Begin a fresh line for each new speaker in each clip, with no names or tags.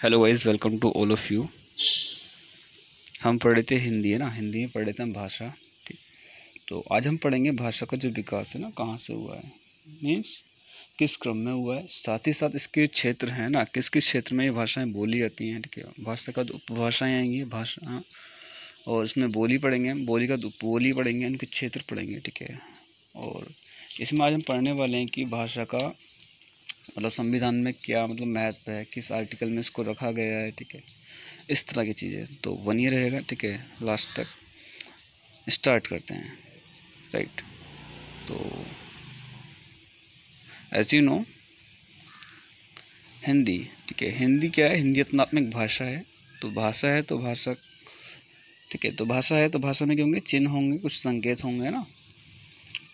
Hello guys, welcome to all of you. हम पढ़ रहे थे हिंदी, है ना। हिंदी में पढ़ रहे थे हम भाषा। ठीक। तो आज हम पढ़ेंगे भाषा का जो विकास है ना, कहाँ से हुआ है, मीन्स किस क्रम में हुआ है। साथ ही साथ इसके क्षेत्र हैं ना, किस किस क्षेत्र में ये भाषाएं बोली जाती हैं। ठीक है, भाषा का उपभाषाएं आएंगी, भाषा, और इसमें बोली पढ़ेंगे हम, बोली का बोली पढ़ेंगे, इनके क्षेत्र पढ़ेंगे। ठीक है, और इसमें आज हम पढ़ने वाले हैं कि भाषा का मतलब संविधान में क्या मतलब महत्व है, किस आर्टिकल में इसको रखा गया है। ठीक है, इस तरह की चीज़ें तो बनी रहेगा। ठीक है, लास्ट तक स्टार्ट करते हैं। राइट। तो एज यू नो, हिंदी, ठीक है, हिंदी क्या है, हिंदी अपनात्मक भाषा है। तो भाषा है तो भाषा, ठीक है, तो भाषा है तो भाषा में क्या होंगे, चिन्ह होंगे, कुछ संकेत होंगे ना।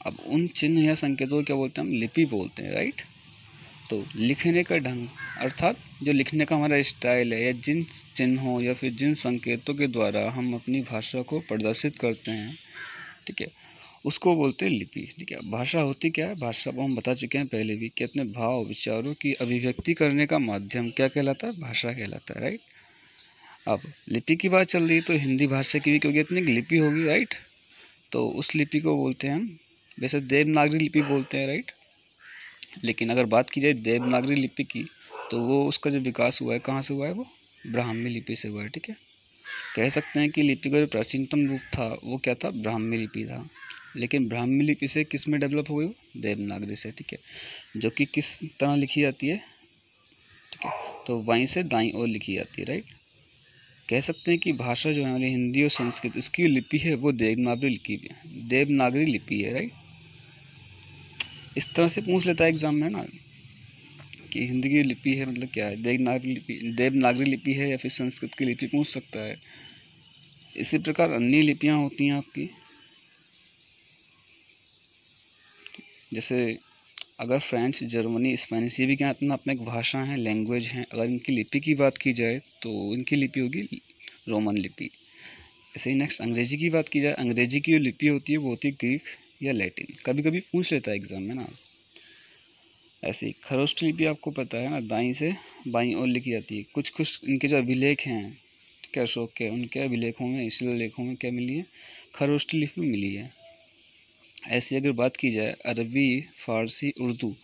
अब उन चिन्ह या संकेतों को क्या बोलते हैं, हम लिपि बोलते हैं। राइट। तो लिखने का ढंग, अर्थात जो लिखने का हमारा स्टाइल है, या जिन चिन्हों या फिर जिन संकेतों के द्वारा हम अपनी भाषा को प्रदर्शित करते हैं, ठीक है, उसको बोलते हैं लिपि। ठीक है, भाषा होती क्या है, भाषा को हम बता चुके हैं पहले भी कि अपने भाव विचारों की अभिव्यक्ति करने का माध्यम क्या कहलाता है, भाषा कहलाता है। राइट। अब लिपि की बात चल रही है तो हिंदी भाषा की भी क्योंकि इतनी लिपि होगी। राइट। तो उस लिपि को बोलते हैं हम, वैसे देवनागरी लिपि बोलते हैं। राइट। लेकिन अगर बात की जाए देवनागरी लिपि की, तो वो उसका जो विकास हुआ है कहाँ से हुआ है, वो ब्राह्मी लिपि से हुआ है। ठीक है, कह सकते हैं कि लिपि का जो प्राचीनतम रूप था वो क्या था, ब्राह्मी लिपि था। लेकिन ब्राह्मी लिपि से किस में डेवलप हो गई, देवनागरी से। ठीक है, जो कि किस तरह लिखी जाती है, ठीक है, तो बाईं से दाईं ओर लिखी जाती है। राइट। कह सकते हैं कि भाषा जो है हमारी हिंदी और संस्कृत, इसकी लिपि है वो देवनागरी लिपि है, देवनागरी लिपि है। राइट। इस तरह से पूछ लेता है एग्जाम में ना कि हिंदी की लिपि है मतलब क्या है, देवनागरी लिपि, देवनागरी लिपि है या फिर संस्कृत की लिपि पूछ सकता है। इसी प्रकार अन्य लिपियां होती हैं आपकी, जैसे अगर फ्रेंच, जर्मनी, स्पेनिश, ये भी क्या अपना अपना एक भाषा है, लैंग्वेज है। अगर इनकी लिपि की बात की जाए तो इनकी लिपि होगी रोमन लिपि। ऐसे ही नेक्स्ट अंग्रेजी की बात की जाए, अंग्रेजी की जो लिपि होती है वो होती है ग्रीक या लैटिन। कभी कभी पूछ लेता है एग्जाम में ना। ऐसे ही खरोष्ट लिपि आपको पता है ना, दाईं से बाईं ओर लिखी जाती है। कुछ कुछ इनके जो अभिलेख हैं, क्या अशोक के, उनके अभिलेखों में, शिलालेखों में क्या मिली है, खरोष्ट लिपि मिली है। ऐसी अगर बात की जाए अरबी, फारसी, उर्दू,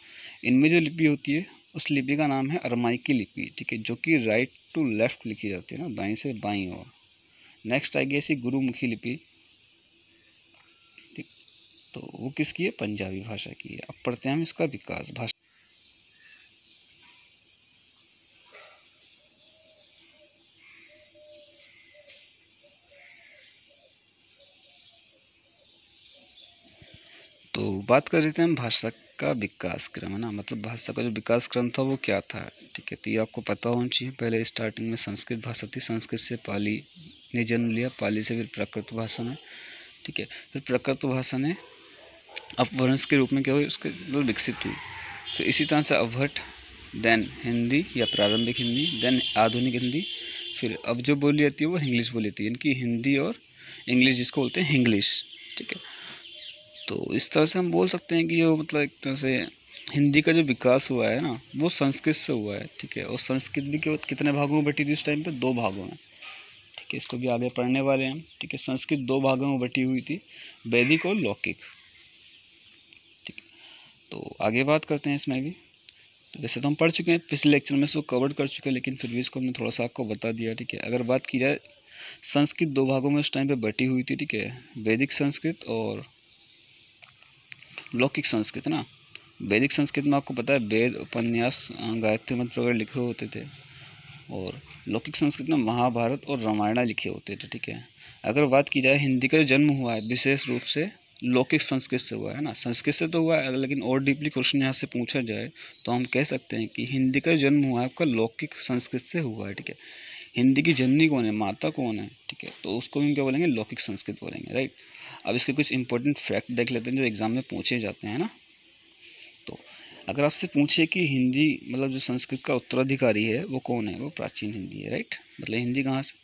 इनमें जो लिपि होती है उस लिपि का नाम है अरमाइकी लिपि। ठीक है, जो कि राइट टू लेफ्ट लिखी जाती है ना, दाएं से बाईं ओर। नेक्स्ट आएगी ऐसी गुरुमुखी लिपि। ठीक, तो वो किसकी है, पंजाबी भाषा की है। अब पढ़ते हैं हम इसका विकास। भाषा, तो बात कर लेते हैं हम भाषा का विकास क्रम, है ना, मतलब भाषा का जो विकास क्रम था वो क्या था। ठीक है, तो ये आपको पता होना चाहिए। पहले स्टार्टिंग में संस्कृत भाषा थी, संस्कृत से पाली ने जन्म लिया, पाली से फिर प्राकृत भाषा में, ठीक है, फिर प्राकृत भाषा ने अपभ्रंश के रूप में क्या हुई, उसके मतलब विकसित हुई। फिर इसी तरह से अवहट, देन हिंदी या प्रारंभिक हिंदी, देन आधुनिक हिंदी, फिर अब जो बोली जाती है वो इंग्लिश बोली जाती है, इनकी हिंदी और इंग्लिश जिसको बोलते हैं इंग्लिश। ठीक है, तो इस तरह से हम बोल सकते हैं कि जो मतलब एक तरह से हिंदी का जो विकास हुआ है ना वो संस्कृत से हुआ है। ठीक है, और संस्कृत भी कितने भागों में बटी थी उस टाइम पे, दो भागों में। ठीक है, इसको भी आगे पढ़ने वाले हैं हम। ठीक है, संस्कृत दो भागों में बटी हुई थी, वैदिक और लौकिक। ठीक है, तो आगे बात करते हैं इसमें भी। तो वैसे तो हम पढ़ चुके हैं, पिछले लेक्चर में इसको कवर कर चुके हैं, लेकिन फिर भी इसको हमने थोड़ा सा आपको बता दिया। ठीक है, अगर बात की जाए संस्कृत दो भागों में उस टाइम पे बटी हुई थी। ठीक है, वैदिक संस्कृत और लौकिक संस्कृत ना। वैदिक संस्कृत में आपको पता है वेद, उपन्यास, गायत्री मंत्र वगैरह लिखे होते थे, और लौकिक संस्कृत में महाभारत और रामायण लिखे होते थे। ठीक है, अगर बात की जाए हिंदी का जन्म हुआ है विशेष रूप से लौकिक संस्कृत से हुआ है ना, संस्कृत से तो हुआ है, लेकिन और डीपली क्वेश्चन यहाँ से पूछा जाए तो हम कह सकते हैं कि हिंदी का जन्म हुआ है आपका लौकिक संस्कृत से हुआ है। ठीक है, हिंदी की जननी कौन है, माता कौन है, ठीक है, तो उसको हम क्या बोलेंगे, लौकिक संस्कृत बोलेंगे। राइट। अब इसके कुछ इंपॉर्टेंट फैक्ट देख लेते हैं जो एग्जाम में पूछे जाते हैं ना। तो अगर आपसे पूछे कि हिंदी मतलब जो संस्कृत का उत्तराधिकारी है वो कौन है, वो प्राचीन हिंदी है। राइट, मतलब हिंदी कहाँ से,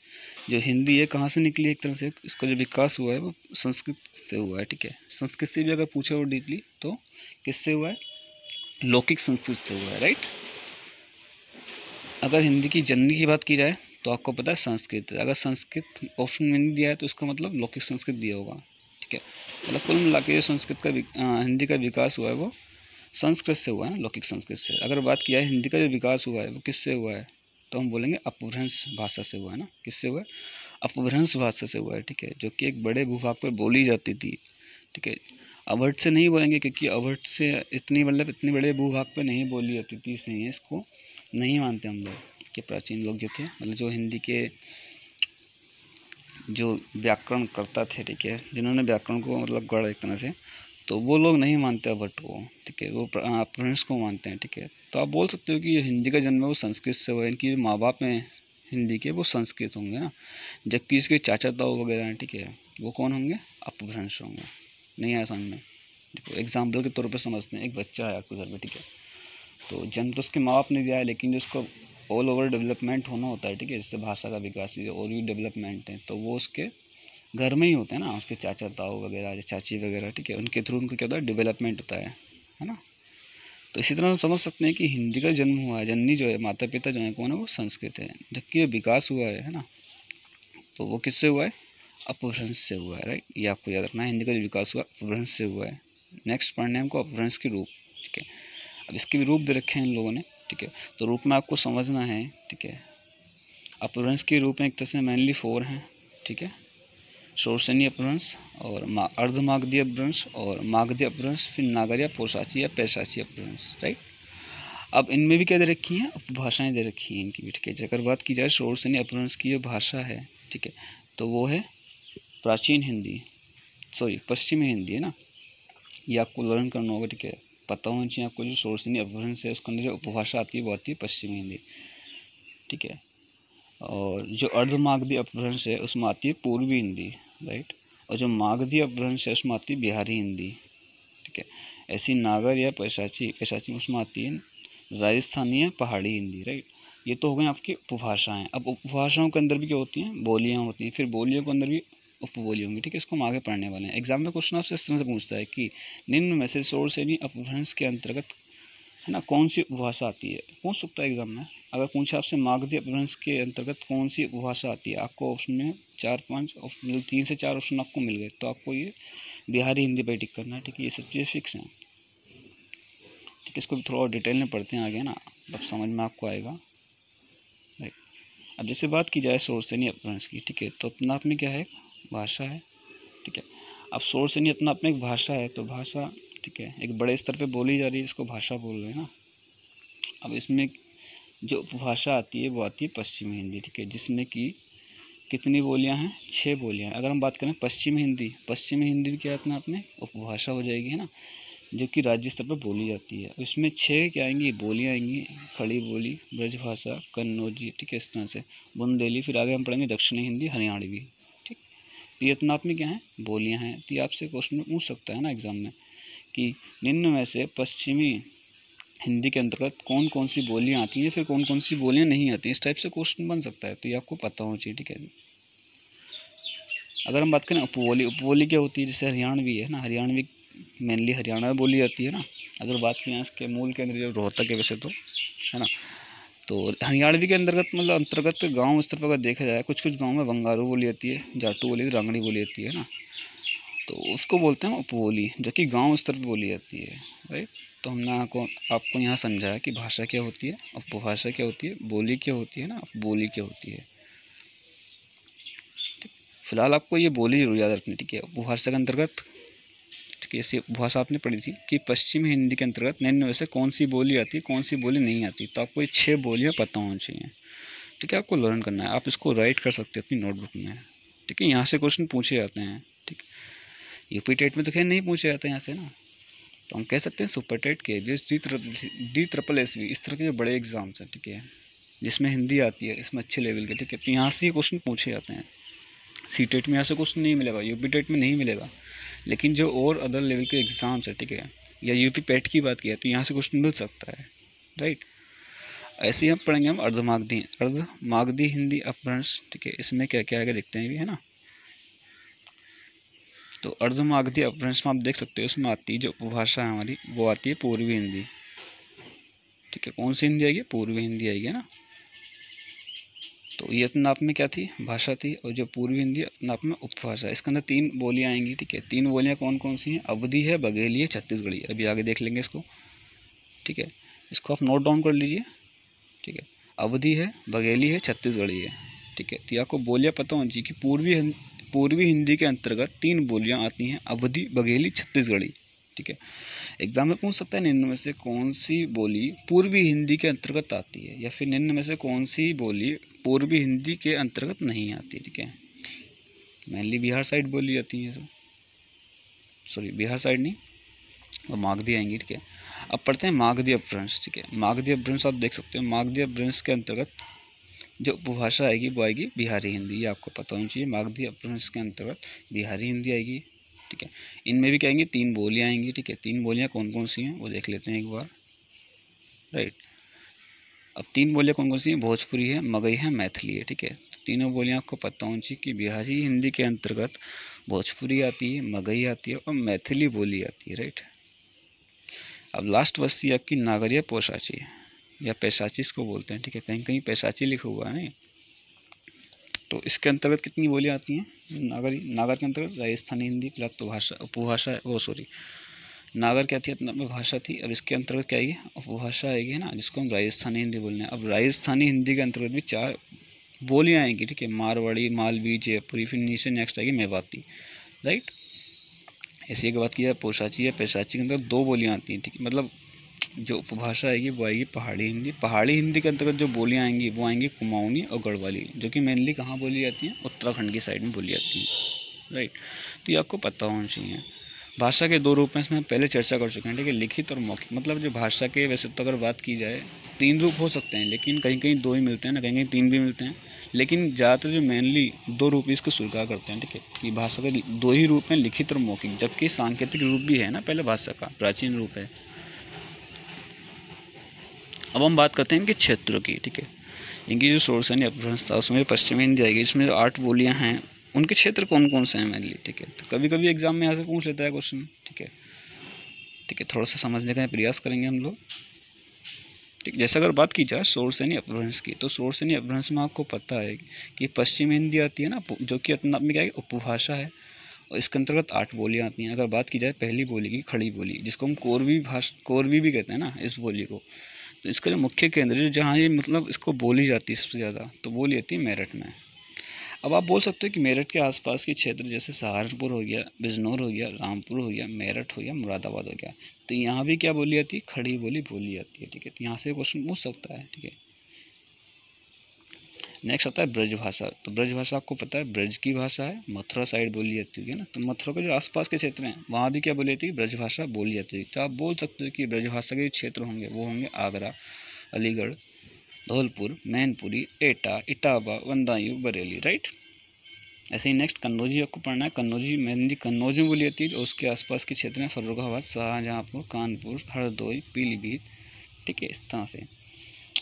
जो हिंदी है कहाँ से निकली, एक तरह से इसका जो विकास हुआ है वो संस्कृत से हुआ है। ठीक है, संस्कृत से भी अगर पूछे और डीपली तो किससे हुआ है, लौकिक संस्कृत से हुआ है। राइट। अगर हिंदी की जननी की बात की जाए तो आपको पता है संस्कृत। अगर संस्कृत ऑप्शन में नहीं दिया है तो इसका मतलब लौकिक संस्कृत दिया होगा, ठीक है। मतलब कुल मिला के जो संस्कृत का हिंदी का विकास हुआ है वो संस्कृत से हुआ है ना, लौकिक संस्कृत से। अगर बात किया है हिंदी का जो विकास हुआ है वो किससे हुआ है, तो हम बोलेंगे अपभ्रंश भाषा से हुआ है ना। किससे हुआ है, अपभ्रंश भाषा से हुआ है, ठीक है, जो कि एक बड़े भूभाग पर बोली जाती थी, ठीक है। अवध से नहीं बोलेंगे क्योंकि अवध से इतनी बड़े भूभाग पर नहीं बोली जाती थी, इसलिए इसको नहीं मानते हम लोग कि प्राचीन लोग जो थे, मतलब जो हिंदी के जो व्याकरण करता थे, ठीक है, जिन्होंने व्याकरण को मतलब गढ़ा एक तरह से, तो वो लोग नहीं मानते अवध को, ठीक है, वो अपभ्रंश को मानते हैं, ठीक है। तो आप बोल सकते हो कि ये हिंदी का जन्म है वो संस्कृत से हुआ है, इनकी माँ बाप हैं हिंदी के वो संस्कृत होंगे ना, जबकि इसके चाचा ताऊ वगैरह हैं, ठीक है, वो कौन होंगे, अपभ्रंश होंगे। नहीं आया समझ में। देखो एग्जाम्पल के तौर पर समझते हैं, एक बच्चा है आपके घर में, ठीक है, तो जन्म तो उसके माँ बाप ने दिया है, लेकिन जो उसको ऑल ओवर डेवलपमेंट होना होता है, ठीक है, जिससे भाषा का विकास और भी डेवलपमेंट है, तो वो उसके घर में ही होते हैं ना, उसके चाचा ताऊ वगैरह चाची वगैरह, ठीक है, उनके थ्रू उनको क्या होता है, डेवलपमेंट होता है ना। तो इसी तरह हम समझ सकते हैं कि हिंदी का जन्म हुआ है, जननी जो है, माता पिता जो है कौन है, वो संस्कृत है, जबकि विकास हुआ है ना, तो वो किससे हुआ है, अपभ्रंश से हुआ है, राइट। ये आपको याद रखना है, हिंदी का जो विकास हुआ अपभ्रंश से हुआ है। नेक्स्ट पढ़ने हमको अपभ्रंश के रूप, ठीक है। अब इसके भी रूप दे रखे हैं इन लोगों ने, ठीक है, तो रूप में आपको समझना है, ठीक है। अपभ्रंश के रूप में एक तरह से मेनली 4 हैं, ठीक है, शोरसेनी अपभ्रंश और अर्धमागधी अपभ्रंश और मागधी अपभ्रंश, फिर नागरिया पोशाची या पैशाची अपभ्रंश, राइट। अब इनमें भी क्या दे रखी हैं, उपभाषाएं दे रखी हैं इनकी भी, ठीक है। अगर बात की जाए शोरसेनी अपभ्रंश की जो भाषा है, ठीक है, तो वो है प्राचीन हिंदी, पश्चिमी हिंदी है ना, ये आपको लर्न करना होगा, ठीक है, पता होना चाहिए आपको। जो शोरसेनी अपभ्रंश है उसके अंदर जो उपभाषा आती है वो आती है पश्चिमी हिंदी, ठीक है। और जो अर्धमागधी अपभ्रंश है उसमें आती है पूर्वी हिंदी, राइट। और जो मागधी अपभ्रंश है उसमें आती है बिहारी हिंदी, ठीक है। ऐसी नागर या पैशाची उसमें आती है राजस्थानी या पहाड़ी हिंदी, राइट। ये तो हो गई आपकी उपभाषाएं। अब उपभाषाओं के अंदर भी क्या होती हैं, बोलियां होती हैं, फिर बोलियों के अंदर भी उपबोली होंगी, ठीक है। इसको हम आगे पढ़ने वाले हैं। एग्जाम में क्वेश्चन आपसे इस तरह से पूछता है कि निम्न में से शोरसेनी अपभ्रंश के अंतर्गत है ना कौन सी उपभाषा आती है, पूछ सकता है एग्जाम में। अगर पूछा आपसे मागधी अपभ्रंश के अंतर्गत कौन सी उपभाषा आती है, आपको ऑप्शन में 4-5 ऑप्शन, 3 से 4 ऑप्शन आपको मिल गए, तो आपको ये बिहारी हिंदी पर टिक करना है, ठीक है। ये सब चीज़ें फिक्स हैं, ठीक है। इसको भी थोड़ा डिटेल में पढ़ते हैं आगे ना, तब समझ में आपको आएगा, राइट। अब जैसे बात की जाए शोरसेनी अपभ्रंश की, ठीक है, तो अपना आप में क्या है, भाषा है, ठीक है। अब शोरसेनी अपना अपना एक भाषा है, तो भाषा, ठीक है, एक बड़े स्तर पे बोली जा रही है, इसको भाषा बोल रहे हैं ना। अब इसमें जो उपभाषा आती है वो आती है पश्चिमी हिंदी, ठीक है, जिसमें कि कितनी बोलियां हैं, 6 बोलियां हैं। अगर हम बात करें पश्चिमी हिंदी भी क्या है, अपने उपभाषा हो जाएगी, है ना, जो कि राज्य स्तर पर बोली जाती है। इसमें 6 क्या आएंगी, बोलियाँ आएंगी, खड़ी बोली, ब्रजभाषा, कन्नौजी, ठीक है, इस तरह से बुंदेली, फिर आगे हम पढ़ेंगे दक्षिणी हिंदी, हरियाणवी, ठीक। तो ये इतना आप में क्या है, बोलियाँ हैं। तो ये आपसे क्वेश्चन में पूछ सकता है ना एग्जाम में कि निम्न में से पश्चिमी हिंदी के अंतर्गत कौन कौन सी बोलियाँ आती हैं, फिर कौन कौन सी बोलियाँ नहीं आती, इस टाइप से क्वेश्चन बन सकता है। तो ये आपको पता होना चाहिए, ठीक है। अगर हम बात करें उपबोली क्या होती है, जैसे हरियाणवी है ना, हरियाणवी मेनली हरियाणा में बोली जाती है ना। अगर बात करें इसके मूल के अंदर जो रोहतक है वैसे तो, है ना, तो हरियाणवी के अंतर्गत गांव स्तर पर अगर देखा जाए, कुछ गांव में बंगारू बोली जाती है, जाटू बोली, रांगड़ी बोली जाती है ना, तो उसको बोलते हैं उपबोली, जो कि गांव स्तर पर बोली जाती है, राइट। तो हमने आपको यहाँ समझाया कि भाषा क्या होती है, उपभाषा क्या होती है, बोली क्या होती है ना, उपबोली क्या होती है। फिलहाल आपको ये बोली जरूर याद रखनी, ठीक है। उपभाषा के अंतर्गत, ठीक है, ऐसी उपभाषा आपने पढ़ी थी कि पश्चिमी हिंदी के अंतर्गत निम्न में से कौन सी बोली आती है, कौन सी बोली नहीं आती। तो आपको ये 6 बोलियाँ पता होनी चाहिए, ठीक है। आपको लर्न करना है, आप इसको राइट कर सकते हैं अपनी नोटबुक में, ठीक है। यहाँ से क्वेश्चन पूछे जाते हैं, ठीक। यूपी टेट में तो खैर नहीं पूछे जाते हैं यहाँ से ना, तो हम कह सकते हैं सुपर टेट, KVS, DSSSB, इस तरह के जो बड़े एग्जाम्स हैं, ठीक है, जिसमें हिंदी आती है, इसमें अच्छे लेवल के, ठीक है, तो यहाँ से ये क्वेश्चन पूछे जाते हैं। CTET में यहाँ से क्वेश्चन नहीं मिलेगा, यूपी टेट में नहीं मिलेगा, लेकिन जो और अदर लेवल के एग्जाम्स है, ठीक है, या यूपी पेट की बात किया तो यहाँ से क्वेश्चन मिल सकता है, राइट। ऐसे ही हम पढ़ेंगे हम अर्धमागधी हिंदी अपभ्रंश, ठीक है, इसमें क्या क्या आगे देखते हैं भी, है ना। तो अर्धमागधी अपभ्रंश में आप देख सकते हो, उसमें आती है जो उपभाषा है हमारी, वो आती है पूर्वी हिंदी, ठीक है। कौन सी हिंदी आएगी, पूर्वी हिंदी आएगी, है ना। तो ये अपने आप में क्या थी, भाषा थी, और जो पूर्वी हिंदी अपने आप में उपभाषा है। इसके अंदर 3 बोलियां आएंगी, ठीक है। 3 बोलियां कौन कौन सी हैं, अवधी है, बघेली है, छत्तीसगढ़ी। अभी आगे देख लेंगे इसको, ठीक है। इसको आप नोट डाउन कर लीजिए, ठीक है। अवधी है, बघेली है, छत्तीसगढ़ी है, ठीक है। तो आपको बोलियां पता होनी चाहिए कि पूर्वी हिंदी के अंतर्गत 3 बोलियां आती हैं, अवधी, बघेली, छत्तीसगढ़ी, ठीक है। एग्जाम में पूछ सकता है निम्न में से कौन सी बोली पूर्वी हिंदी के अंतर्गत आती है, या फिर निम्न में से कौन सी बोली पूर्वी हिंदी के अंतर्गत नहीं आती, ठीक है। मेनली बिहार साइड बोली जाती है, सॉरी बिहार साइड नहीं, और मागधी आएंगी, ठीक है। अब पढ़ते हैं मागधी अपभ्रंश, ठीक है। मागधी अपभ्रंश आप देख सकते हो, मागधी अपभ्रंश के अंतर्गत जो उपभाषा आएगी वो आएगी बिहारी हिंदी, ये आपको पता होना चाहिए। मागधी अपभ्रंश के अंतर्गत बिहारी हिंदी आएगी, ठीक है। इनमें भी क्या आएंगी, 3 बोलियां आएंगी, ठीक है। 3 बोलियां कौन कौन सी हैं वो देख लेते हैं एक बार, राइट। अब 3 बोलियां कौन कौन सी हैं, भोजपुरी है, मगही है, मैथिली है, ठीक है। तो तीनों बोलियां आपको पता होनी चाहिए कि बिहारी हिंदी के अंतर्गत भोजपुरी आती है, मगही आती है और मैथिली बोली आती है, राइट। अब लास्ट बस्ती आपकी नागरिया पोशाची या पैसाची इसको बोलते हैं, ठीक है। कहीं कहीं पैसाची लिखा हुआ है नहीं। तो इसके अंतर्गत कितनी बोलियां आती हैं, नागर के अंतर्गत राजस्थानी हिंदी प्लस तो भाषा उपभाषा, वो सॉरी नागर क्या थी, अपना भाषा थी। अब इसके अंतर्गत क्या आएगी, उपभाषा आएगी, है ना, जिसको हम राजस्थानी हिंदी बोलते हैं। अब राजस्थानी हिंदी के अंतर्गत भी 4 बोलियां आएंगी, ठीक है। मारवाड़ी, मालवी, जयपुरी, फिर नीचे नेक्स्ट आएगी मेवाती, राइट। ऐसी एक बात की जाए पोशाची या पैसाची के अंदर 2 बोलियां आती हैं, ठीक है। मतलब जो उपभाषा आएगी वो आएगी पहाड़ी हिंदी। पहाड़ी हिंदी के अंतर्गत जो बोलियां आएंगी वो आएंगी कुमाऊनी और गढ़वाली, जो कि मेनली कहाँ बोली जाती हैं, उत्तराखंड की साइड में बोली जाती हैं, राइट। तो ये आपको पता होना चाहिए। भाषा के 2 रूप हैं, इसमें हम पहले चर्चा कर चुके हैं, ठीक है। लिखित और मौखिक। मतलब जो भाषा के वैसे तो अगर बात की जाए 3 रूप हो सकते हैं, लेकिन कहीं कहीं 2 ही मिलते हैं ना, कहीं कहीं 3 भी मिलते हैं, लेकिन ज़्यादातर जो मेनली 2 रूप इसको स्वीकार करते हैं, ठीक है। कि भाषा के 2 ही रूप हैं, लिखित और मौखिक, जबकि सांकेतिक रूप भी है ना पहले भाषा का, प्राचीन रूप है। अब हम बात करते हैं इनके क्षेत्रों की, ठीक है। इनकी जो सोर्स है अपभ्रंश था उसमें पश्चिमी हिंदी आएगी, इसमें जो 8 बोलियां हैं उनके क्षेत्र कौन कौन से हैं मेनली, ठीक है। तो कभी कभी एग्जाम में यहाँ से पूछ लेता है क्वेश्चन, ठीक है, ठीक है। थोड़ा सा समझने का प्रयास करेंगे हम लोग, ठीक। जैसे अगर बात की जाए शोरसेनी अपभ्रंश की, तो शोरसेनी अपभ्रंश में आपको पता है कि पश्चिमी हिंदी आती है ना, जो कि अपने आप में क्या है, उपभाषा है, और इसके अंतर्गत 8 बोलियां आती हैं। अगर बात की जाए पहली बोली की, खड़ी बोली, जिसको हम कोरवी भी कहते हैं ना इस बोली को, तो इसका जो मुख्य केंद्र है जहाँ ये मतलब इसको बोली जाती है सबसे ज़्यादा, तो बोली जाती है मेरठ में। अब आप बोल सकते हो कि मेरठ के आसपास के क्षेत्र जैसे सहारनपुर हो गया, बिजनौर हो गया, रामपुर हो गया, मेरठ हो गया, मुरादाबाद हो गया, तो यहाँ भी क्या बोली जाती है, खड़ी बोली बोली जाती है, ठीक है। तो यहाँ से क्वेश्चन पूछ सकता है, ठीक है। नेक्स्ट आता है ब्रज भाषा। तो ब्रज भाषा आपको पता है ब्रज की भाषा है, मथुरा साइड बोली जाती है ना। तो मथुरा के जो आसपास के क्षेत्र हैं वहाँ भी क्या बोली जाती है, ब्रज भाषा बोली जाती है। तो आप बोल सकते हो कि ब्रज भाषा के क्षेत्र होंगे वो होंगे आगरा, अलीगढ़, धौलपुर, मैनपुरी, एटा, इटावा, बदायूं, बरेली, राइट। ऐसे ही नेक्स्ट कन्नौजी आपको पढ़ना है। कन्नौजी मेनली कन्नौज में बोली जाती है, और उसके आसपास के क्षेत्र हैं फर्रुखाबाद, शाहजहाँपुर, कानपुर, हरदोई, पीलीभीत, ठीक है, इस तरह से।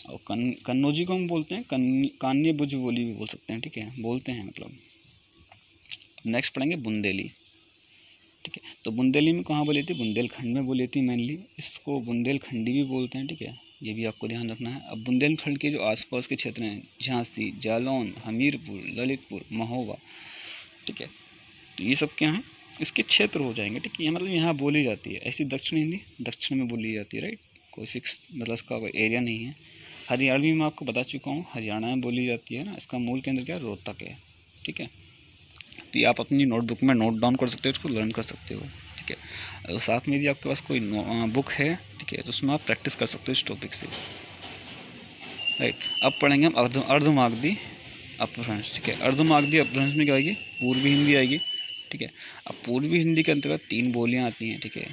और कन्नौजी को हम बोलते हैं कान्य बुज बोली भी बोल सकते हैं, ठीक है, बोलते हैं मतलब। नेक्स्ट पढ़ेंगे बुंदेली, ठीक है। तो बुंदेली में कहाँ बोली थी, बुंदेलखंड में बोली थी मेनली, इसको बुंदेलखंडी भी बोलते हैं, ठीक है, ये भी आपको ध्यान रखना है। अब बुंदेलखंड के जो आसपास के क्षेत्र हैं झांसी, जालौन, हमीरपुर, ललितपुर, महोबा, ठीक है, तो ये सब क्या हैं, इसके क्षेत्र हो जाएंगे, ठीक है। ये मतलब यहाँ बोली जाती है। ऐसी दक्षिण हिंदी दक्षिण में बोली जाती है, राइट। कोई फिक्स मतलब इसका कोई एरिया नहीं है। हरियाणवी मैं आपको बता चुका हूँ, हरियाणा में बोली जाती है ना, इसका मूल केंद्र क्या है, रोहतक है, ठीक है। तो ये आप अपनी नोटबुक में नोट डाउन कर सकते हो, इसको लर्न कर सकते हो, ठीक है। और साथ में यदि आपके पास कोई बुक है, ठीक है, तो उसमें आप प्रैक्टिस कर सकते हो इस टॉपिक से, राइट। अब पढ़ेंगे हम अर्धमागधी अपभ्रंश, ठीक है। अर्धमागधी अपभ्रंश में क्या आएगी, पूर्वी हिंदी आएगी, ठीक है। अब पूर्वी हिंदी के अंतर्गत 3 बोलियां आती हैं, ठीक है।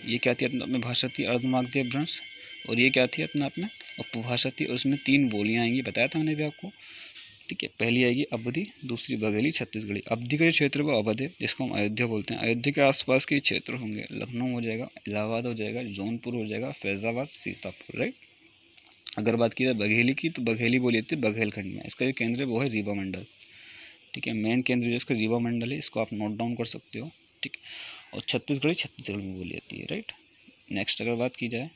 ये क्या थी अपने आप में, भाषा थी अर्धमागधी अपभ्रंश, और ये क्या थी अपने आप में, उपभाषा थी, और उसमें 3 बोलियां आएंगी, बताया था मैंने भी आपको, ठीक है। पहली आएगी अवधी, दूसरी बघेली, छत्तीसगढ़ी। अवधी का जो क्षेत्र वो अवध है, जिसको हम अयोध्या बोलते हैं। अयोध्या के आसपास के क्षेत्र होंगे, लखनऊ हो जाएगा, इलाहाबाद हो जाएगा, जौनपुर हो जाएगा, फैजाबाद, सीतापुर, राइट। अगर बात की जाए बघेली की, तो बघेली बोली जाती है बघेलखंड में, इसका जो केंद्र है वो है रीवा मंडल, ठीक है। मेन केंद्र जो इसका रीवा मंडल है, इसको आप नोट डाउन कर सकते हो, ठीक। और छत्तीसगढ़ी छत्तीसगढ़ में बोली जाती है, राइट। नेक्स्ट अगर बात की जाए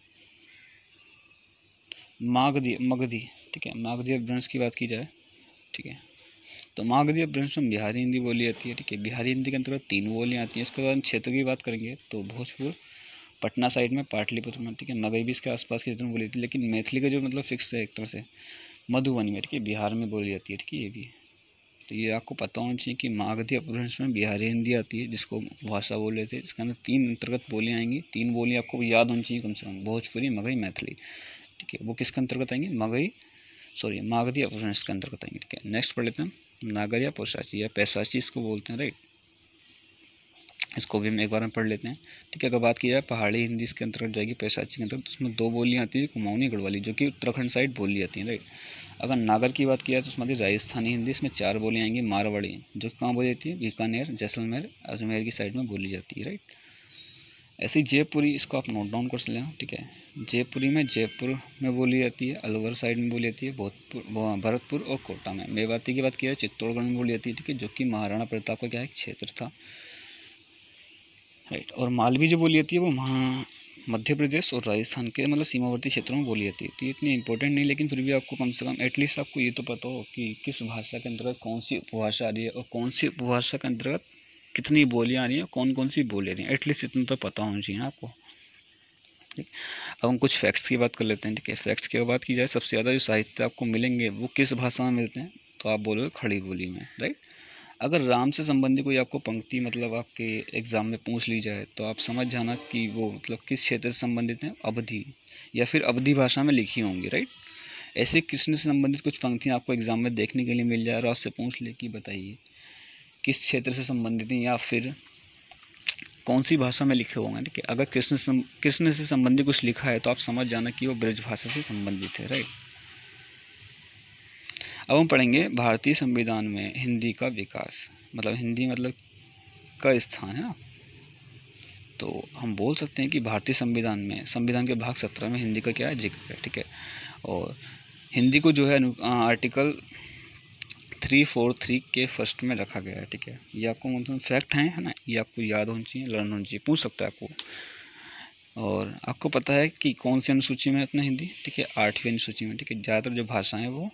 मगधी, ठीक है, मगधी अपभ्रंश की बात की जाए, ठीक है। तो मगधी अपभ्रंश में बिहारी हिंदी बोली जाती है, ठीक है। बिहारी हिंदी के अंतर्गत 3 बोलियाँ आती हैं। इसके बाद क्षेत्र की बात करेंगे तो भोजपुर, पटना साइड में, पाटलिपुत्र में, ठीक है। मगही भी इसके आसपास के क्षेत्र में बोली जाती है, लेकिन मैथिली का जो मतलब फिक्स है एक तरह से मधुबनी में, ठीक है, बिहार में बोली जाती है, ठीक है। ये भी तो ये आपको पता होना चाहिए कि मगधी अपभ्रंश में बिहारी हिंदी आती है, जिसको भाषा बोल रहे थे। इसके अंदर 3 अंतर्गत बोलियाँ आएंगी। 3 बोली आपको याद होनी चाहिए कम से कम, भोजपुरी, मगही, मैथिली, ठीक है। वो किसके अंतर्गत आएंगी? मगधी अपभ्रंश के अंतर्गत आएंगे, ठीक है। नेक्स्ट पढ़ लेते हैं नागर या पोशाची या पैसाची इसको बोलते हैं, राइट। इसको भी हम एक बार में पढ़ लेते हैं, ठीक है। अगर बात की जाए पहाड़ी हिंदी इसके अंतर्गत जाएगी, पैसाची के अंतर्गत। उसमें 2 बोलियाँ आती है, कुमाऊनी, गढ़वाली, जो कि उत्तराखंड साइड बोली जाती हैं, राइट। अगर नागर की बात की जाए तो उसमें राजस्थानी हिंदी, इसमें 4 बोलियाँ आएंगी। मारवाड़ी, जो कहाँ बोली जाती है? बीकानेर, जैसलमेर, अजमेर की साइड में बोली जाती है, राइट। ऐसे ही जयपुरी, इसको आप नोट डाउन कर लें, ठीक है। जयपुरी में जयपुर में बोली जाती है, अलवर साइड में बोली जाती है, भरतपुर और कोटा में। मेवाती की बात की जाए चित्तौड़गढ़ में बोली जाती है, ठीक है, जो कि महाराणा प्रताप का क्या है? क्षेत्र था, राइट। और मालवी जो बोली जाती है वो मध्य प्रदेश और राजस्थान के मतलब सीमावर्ती क्षेत्रों में बोली जाती है। तो ये इतनी इंपॉर्टेंट नहीं, लेकिन फिर भी आपको कम से कम एटलीस्ट आपको ये तो पता हो कि किस भाषा के अंतर्गत कौन सी उपभाषा आ रही है और कौन सी उपभाषा के अंतर्गत कितनी बोलियाँ आ रही हैं, कौन कौन सी बोली आ रही हैं, एटलीस्ट इतना तो पता होना चाहिए आपको, ठीक। अब हम कुछ फैक्ट्स की बात कर लेते हैं, ठीक है। फैक्ट्स की बात की जाए सबसे ज़्यादा जो साहित्य आपको मिलेंगे वो किस भाषा में मिलते हैं? तो आप बोलोगे खड़ी बोली में, राइट। अगर राम से संबंधित कोई आपको पंक्ति मतलब आपके एग्जाम में पूछ ली जाए तो आप समझ जाना कि वो मतलब किस क्षेत्र से संबंधित है, अवधि या फिर अवधि भाषा में लिखी होंगी, राइट। ऐसे कृष्ण से संबंधित कुछ पंक्तियाँ आपको एग्जाम में देखने के लिए मिल जाए और आपसे पूछ ले कि बताइए किस क्षेत्र से संबंधित है या फिर कौन सी भाषा में लिखे होंगे, ठीक है। अगर कृष्ण से संबंधित कुछ लिखा है तो आप समझ जाना कि वो ब्रज भाषा से संबंधित है, राइट। अब हम पढ़ेंगे भारतीय संविधान में हिंदी का विकास, मतलब हिंदी मतलब का स्थान है ना। तो हम बोल सकते हैं कि भारतीय संविधान में संविधान के भाग 17 में हिंदी का क्या है? जिक्र है, ठीक है। और हिंदी को जो है आर्टिकल 343 के फर्स्ट में रखा गया है, ठीक है। ये आपको मतलब फैक्ट है ना, ये आपको याद होनी चाहिए, लर्न होनी चाहिए, पूछ सकता है आपको। और आपको पता है कि कौन सी अनुसूची में है अपना हिंदी, ठीक है? 8वीं अनुसूची में, ठीक है। ज़्यादातर जो भाषाएं वो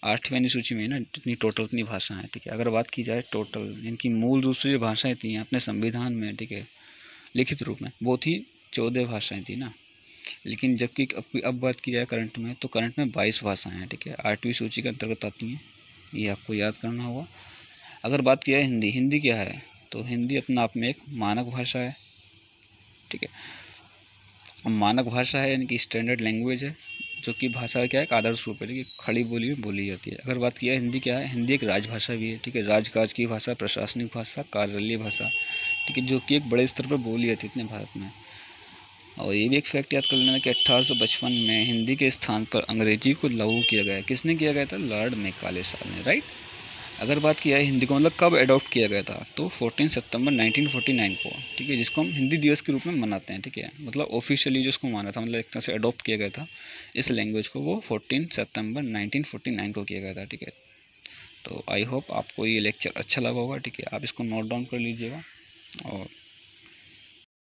8वीं अनुसूची में है ना, जितनी टोटल उतनी भाषा है, ठीक है। अगर बात की जाए टोटल इनकी मूल रूप से जो भाषाएं थी अपने संविधान में, ठीक है, लिखित रूप में वो थी 14 भाषाएं थी ना। लेकिन जबकि अब बात की जाए करंट में तो करंट में 22 भाषाएं हैं, ठीक है। 8वीं सूची के अंतर्गत आती हैं, ये आपको याद करना होगा। अगर बात की जाए हिंदी क्या है तो हिंदी अपने आप में एक मानक भाषा है, ठीक है। मानक भाषा है यानी कि स्टैंडर्ड लैंग्वेज है, जो कि भाषा का क्या है? एक आदर्श रूप है, ठीक है, खड़ी बोली में बोली जाती है। अगर बात की जाए हिंदी क्या है, हिंदी एक राजभाषा भी है, ठीक है। राजकाज की भाषा, प्रशासनिक भाषा, कार्यालय भाषा, ठीक है, जो कि एक बड़े स्तर पर बोली जाती है इतने भारत में। और ये भी एक फैक्ट याद कर लेना कि 1855 में हिंदी के स्थान पर अंग्रेजी को लागू किया गया। किसने किया गया था? लॉर्ड मैकाले साहब ने, राइट। अगर बात की जाए हिंदी को मतलब कब अडॉप्ट किया गया था तो 14 सितंबर 1949 को, ठीक है, जिसको हम हिंदी दिवस के रूप में मनाते हैं, ठीक है। मतलब ऑफिशियली जो उसको माना था, मतलब एक तरह से अडॉप्ट किया गया था इस लैंग्वेज को, वो 14 सितंबर 1949 को किया गया था, ठीक है। तो आई होप आपको ये लेक्चर अच्छा लगा होगा, ठीक है। आप इसको नोट डाउन कर लीजिएगा और